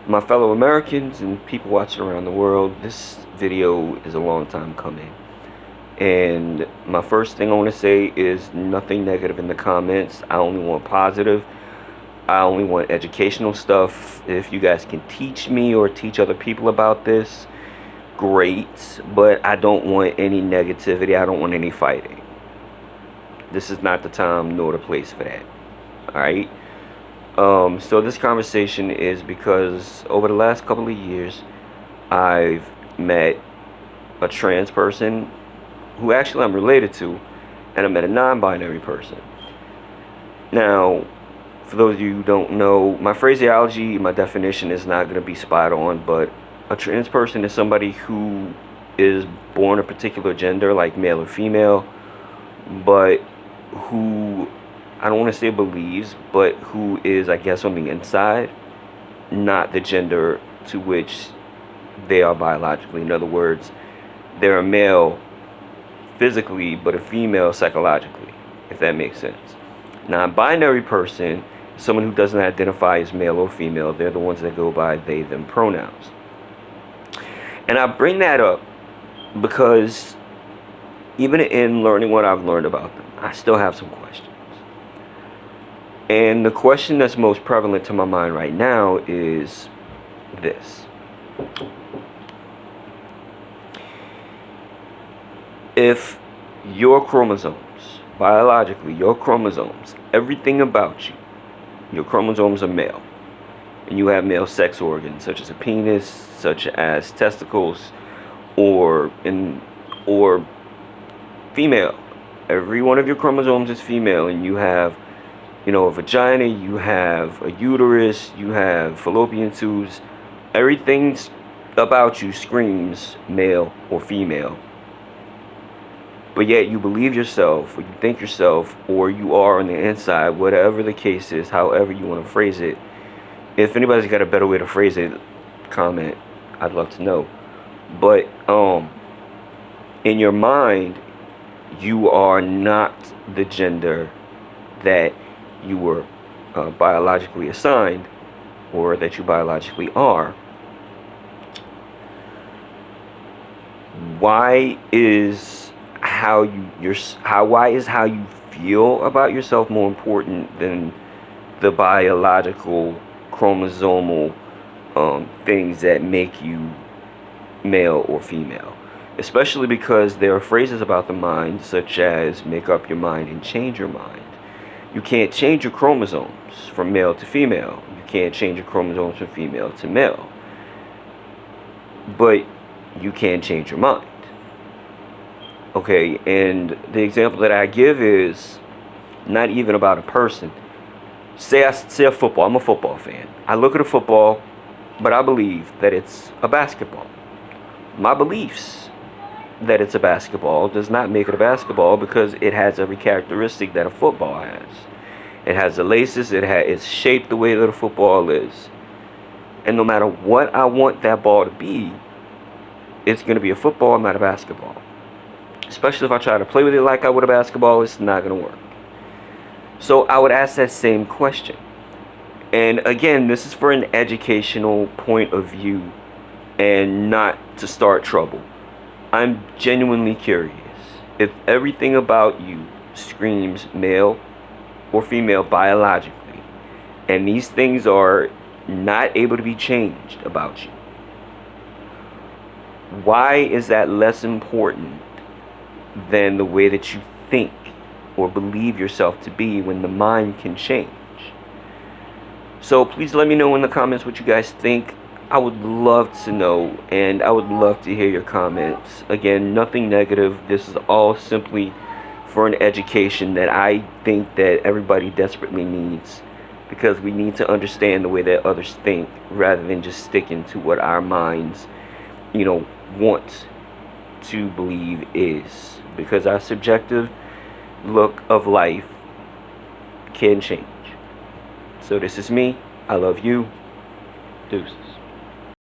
My fellow Americans and people watching around the world, this video is a long time coming. And my first thing I want to say is nothing negative in the comments. I only want positive. I only want educational stuff. If you guys can teach me or teach other people about this, great. But I don't want any negativity. I don't want any fighting. This is not the time nor the place for that. Alright? So this conversation is because over the last couple of years, I've met a trans person who actually I'm related to, and I met a non-binary person. Now, for those of you who don't know, my phraseology, my definition is not going to be spot on, but a trans person is somebody who is born a particular gender, like male or female, but who, I don't want to say believes, but who is, I guess, on the inside, not the gender to which they are biologically. In other words, they're a male physically, but a female psychologically, if that makes sense. Non-binary person is someone who doesn't identify as male or female. They're the ones that go by they, them pronouns. And I bring that up because even in learning what I've learned about them, I still have some questions. And the question that's most prevalent to my mind right now is this. If your chromosomes, biologically, your chromosomes, everything about you, your chromosomes are male, and you have male sex organs such as a penis, such as testicles, or female. Every one of your chromosomes is female, and you have, a vagina, you have a uterus, you have fallopian tubes. Everything about you screams male or female. But yet you believe yourself, or you think yourself, or you are on the inside, whatever the case is, however you want to phrase it. If anybody's got a better way to phrase it, comment. I'd love to know. But in your mind, you are not the gender that you were biologically assigned, or that you biologically are. Why is how you feel about yourself more important than the biological chromosomal things that make you male or female? Especially because there are phrases about the mind such as make up your mind and change your mind. You can't change your chromosomes from male to female. You can't change your chromosomes from female to male. But you can change your mind. Okay, and the example that I give is not even about a person. Say a football. I'm a football fan. I look at a football, but I believe that it's a basketball. My beliefs that it's a basketball does not make it a basketball, because it has every characteristic that a football has. It has the laces. It's shaped the way that a football is. And no matter what I want that ball to be, it's going to be a football, not a basketball. Especially if I try to play with it like I would a basketball, it's not going to work. So I would ask that same question. And again, this is for an educational point of view and not to start trouble. I'm genuinely curious. If everything about you screams male or female biologically, and these things are not able to be changed about you, why is that less important than the way that you think or believe yourself to be when the mind can change? So please let me know in the comments what you guys think. I would love to know, and I would love to hear your comments. Again, nothing negative. This is all simply for an education that I think that everybody desperately needs, because we need to understand the way that others think rather than just sticking to what our minds, want to believe is, because our subjective look of life can change. So this is me. I love you. Deuces.